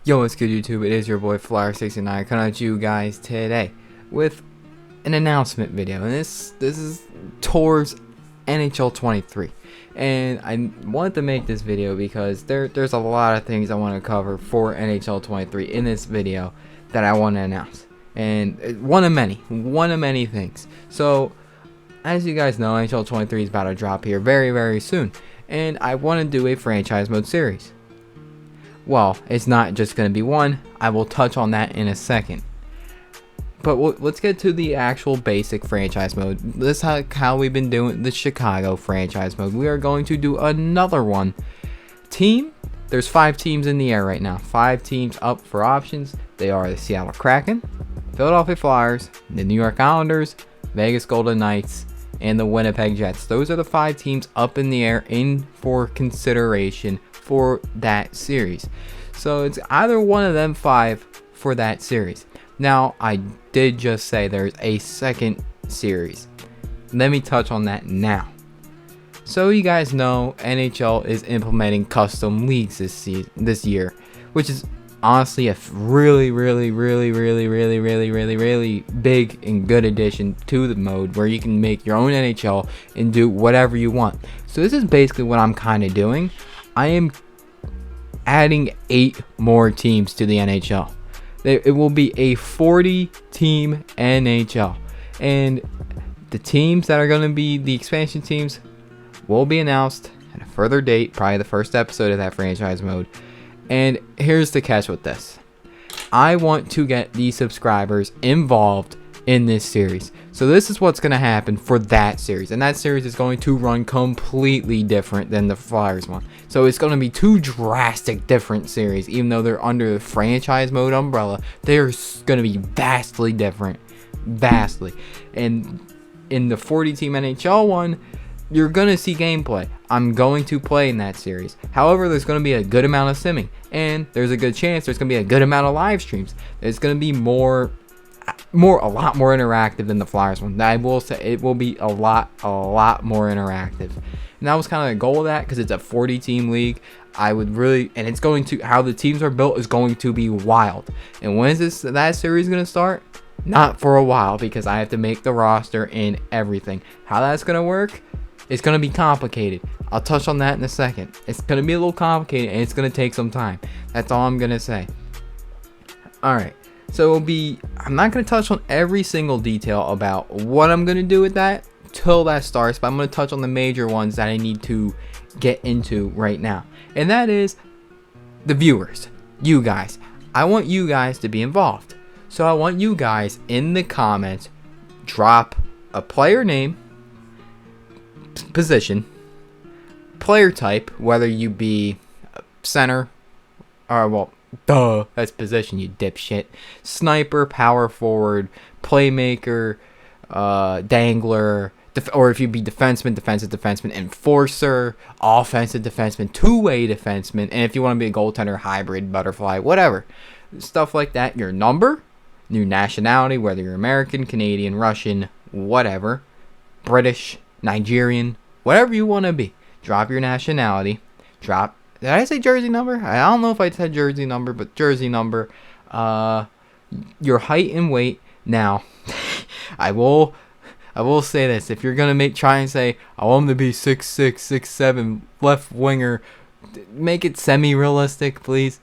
Yo, what's good, YouTube? It is your boy Flyer69 coming at you guys today with an announcement video, and this is towards NHL 23. And I wanted to make this video because there's a lot of things I want to cover for NHL 23 in this video that I want to announce, and one of many things. So, as you guys know, NHL 23 is about to drop here very soon, and I want to do a franchise mode series. Well, it's not just going to be one. I will touch on that in a second. But let's get to the actual basic franchise mode. This is how we've been doing the Chicago franchise mode. We are going to do another one. Team, there's 5 teams in the air right now. 5 teams up for options. They are the Seattle Kraken, Philadelphia Flyers, the New York Islanders, Vegas Golden Knights, and the Winnipeg Jets. Those are the 5 teams up in the air in for consideration for that series. So it's either one of them 5 for that series. Now, I did just say there's a second series. Let me touch on that now. So you guys know NHL is implementing custom leagues this year, which is honestly a really big and good addition to the mode, where you can make your own NHL and do whatever you want. So this is basically what I'm kind of doing. I am adding 8 more teams to the NHL. It will be a 40-team NHL, and the teams that are going to be the expansion teams will be announced at a further date, probably the first episode of that franchise mode. And here's the catch with this. I want to get these subscribers involved in this series. So this is what's going to happen for that series. And that series is going to run completely different than the Flyers one. So it's going to be 2 drastic different series. Even though they're under the franchise mode umbrella, they're going to be vastly different. Vastly. And in the 40-team NHL one, you're going to see gameplay. I'm going to play in that series. However, there's going to be a good amount of simming. And there's a good chance there's going to be a good amount of live streams. There's going to be a lot more interactive than the Flyers one. I will say it will be a lot more interactive. And that was kind of the goal of that, because it's a 40-team league. And it's going to, how the teams are built is going to be wild. And when is that series going to start? Not for a while, because I have to make the roster and everything. How that's going to work? It's going to be complicated. I'll touch on that in a second. It's going to be a little complicated, and it's going to take some time. That's all I'm going to say. Alright, so I'm not going to touch on every single detail about what I'm going to do with that till that starts, but I'm going to touch on the major ones that I need to get into right now. And that is the viewers, you guys. I want you guys to be involved. So I want you guys in the comments, drop a player name, position, player type, whether you be center, or that's position, you dipshit, sniper, power forward, playmaker, dangler, or if you be defenseman, defensive defenseman, enforcer, offensive defenseman, two-way defenseman, and if you want to be a goaltender, hybrid, butterfly, whatever, stuff like that. Your number, your nationality, whether you're American, Canadian, Russian, whatever, British, Nigerian, whatever you want to be. Drop your nationality. Did I say jersey number? I don't know if I said jersey number, but jersey number. Your height and weight. Now, I will say this. If you're gonna try and say I want him to be 6'6", 6'7", left winger, make it semi-realistic, please.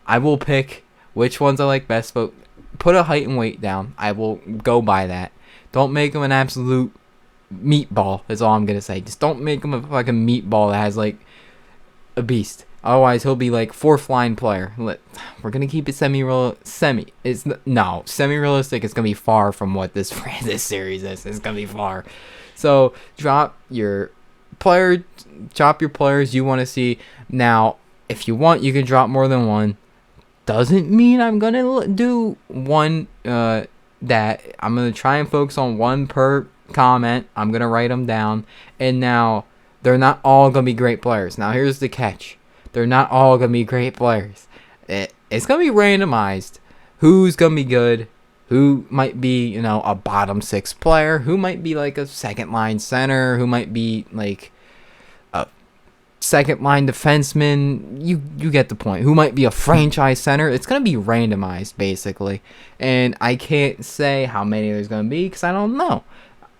I will pick which ones I like best, but put a height and weight down. I will go by that. Don't make him an absolute meatball, is all I'm gonna say. Just don't make him a fucking meatball that has like a beast. Otherwise he'll be like 4th line player. We're gonna keep it semi-realistic. It's gonna be far from what this series is. It's gonna be far. So drop your players you want to see. Now if you want, you can drop more than one. Doesn't mean I'm gonna do one that I'm gonna try and focus on one per comment. I'm gonna write them down. And now they're not all gonna be great players. Now here's the catch. They're not all gonna be great players. It's gonna be randomized. Who's gonna be good? Who might be, a bottom 6 player? Who might be like a second line center? Who might be like a second line defenseman. You get the point. Who might be a franchise center? It's gonna be randomized basically, and I can't say how many there's gonna be because I don't know.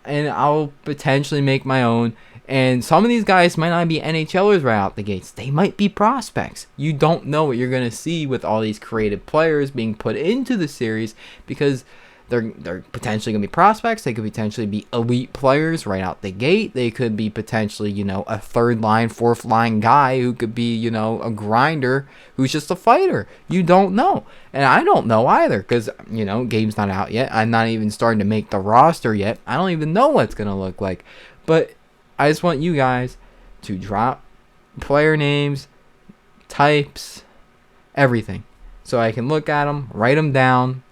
And I'll potentially make my own. And some of these guys might not be NHLers right out the gates. They might be prospects. You don't know what you're gonna see with all these creative players being put into the series because they're potentially going to be prospects. They could potentially be elite players right out the gate. They could be potentially, a third line, fourth line guy who could be, a grinder who's just a fighter. You don't know. And I don't know either because, game's not out yet. I'm not even starting to make the roster yet. I don't even know what it's going to look like. But I just want you guys to drop player names, types, everything. So I can look at them, write them down,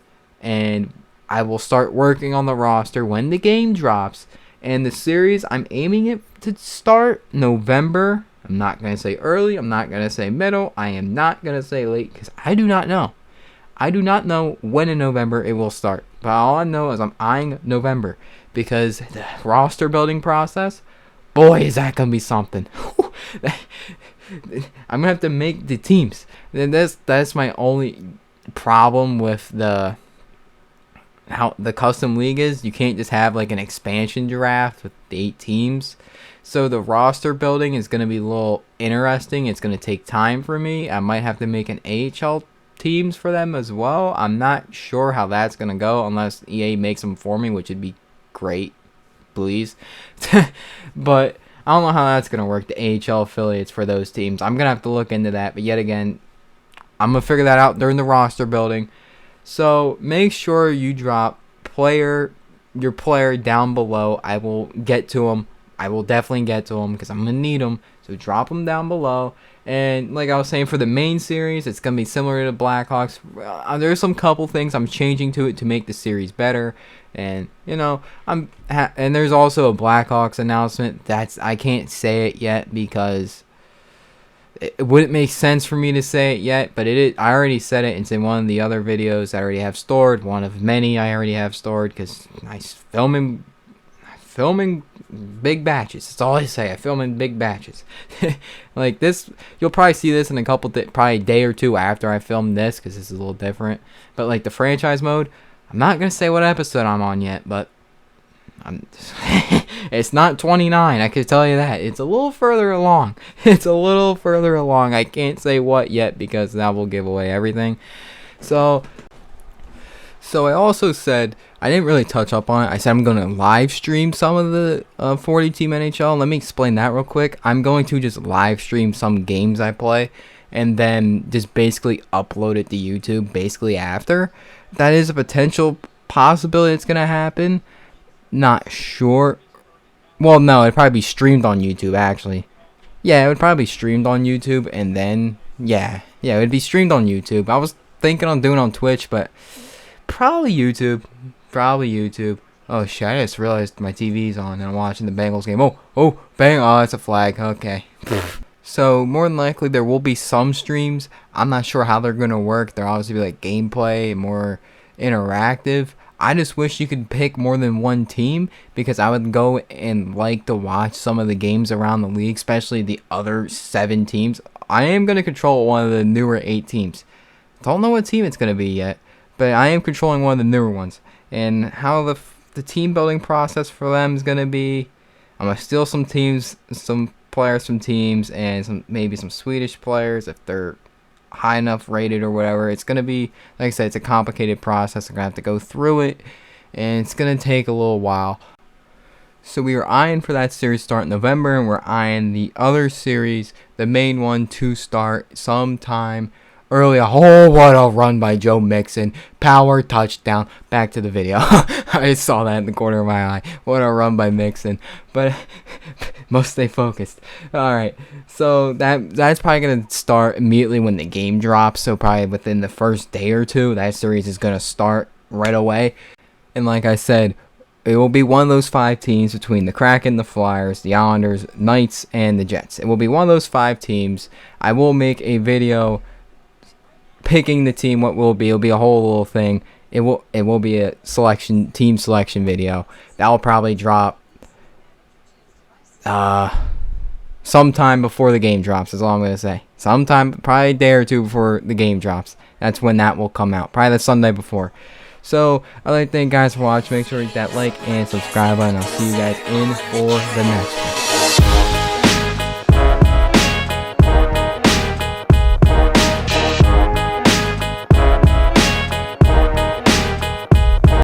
and I will start working on the roster when the game drops. And the series, I'm aiming it to start November. I'm not going to say early. I'm not going to say middle. I am not going to say late because I do not know. I do not know when in November it will start. But all I know is I'm eyeing November because the roster building process, boy, is that going to be something. I'm going to have to make the teams. And that's my only problem with how the custom league is. You can't just have like an expansion draft with 8 teams. So the roster building is going to be a little interesting. It's going to take time for me. I might have to make an AHL teams for them as well. I'm not sure how that's going to go unless EA makes them for me, which would be great, please. But I don't know how that's going to work, the AHL affiliates for those teams. I'm going to have to look into that. But yet again, I'm going to figure that out during the roster building. So make sure you drop your player down below. I will get to them. I will definitely get to them because I'm going to need them. So drop them down below. And like I was saying, for the main series, it's going to be similar to Blackhawks. There's some couple things I'm changing to it to make the series better. And, and there's also a Blackhawks announcement. I can't say it yet because it wouldn't make sense for me to say it yet, but I already said it. It's in one of the other videos I already have stored. One of many I already have stored because I'm filming big batches. That's all I say. I film in big batches. Like this, you'll probably see this in a couple, probably a day or two after I film this because this is a little different. But like the franchise mode, I'm not going to say what episode I'm on yet, but it's not 29, I can tell you that. It's a little further along. I can't say what yet because that will give away everything. So I also said, I didn't really touch up on it. I said I'm going to live stream some of the 40 team NHL. Let me explain that real quick. I'm going to just live stream some games I play and then just basically upload it to YouTube basically after. That is a potential possibility it's going to happen. Not sure. Well, no, it'd probably be streamed on YouTube, actually. Yeah, it would probably be streamed on YouTube, and then, yeah, it would be streamed on YouTube. I was thinking on doing it on Twitch, but probably YouTube. Oh, shit, I just realized my TV's on, and I'm watching the Bengals game. Bang, it's a flag, okay. So, more than likely, there will be some streams. I'm not sure how they're going to work. They'll obviously be like gameplay and more interactive. I just wish you could pick more than one team because I would go and like to watch some of the games around the league, especially the other 7 teams. I am going to control one of the newer 8 teams. Don't know what team it's going to be yet, but I am controlling one of the newer ones. And how the team building process for them is going to be, I'm going to steal some teams, some players from teams, and maybe some Swedish players if they're high enough rated or whatever. It's going to be, like I said, it's a complicated process. I'm going to have to go through it, and it's going to take a little while. So we are eyeing for that series to start in November, and we're eyeing the other series, the main one, to start sometime early. What a run by Joe Mixon. Power touchdown. Back to the video. I saw that in the corner of my eye. What a run by Mixon. But must stay focused. Alright. So that's probably going to start immediately when the game drops. So probably within the first day or two, that series is going to start right away. And like I said, it will be one of those 5 teams between the Kraken, the Flyers, the Islanders, Knights, and the Jets. It will be one of those 5 teams. I will make a video picking the team. What will be? It'll be a whole little thing. It will be a team selection video that will probably drop sometime before the game drops is all I'm going to say. Sometime, probably a day or two before the game drops. That's when that will come out. Probably the Sunday before. So, I'd like to thank you guys for watching. Make sure to hit that like and subscribe button. I'll see you guys in for the next one.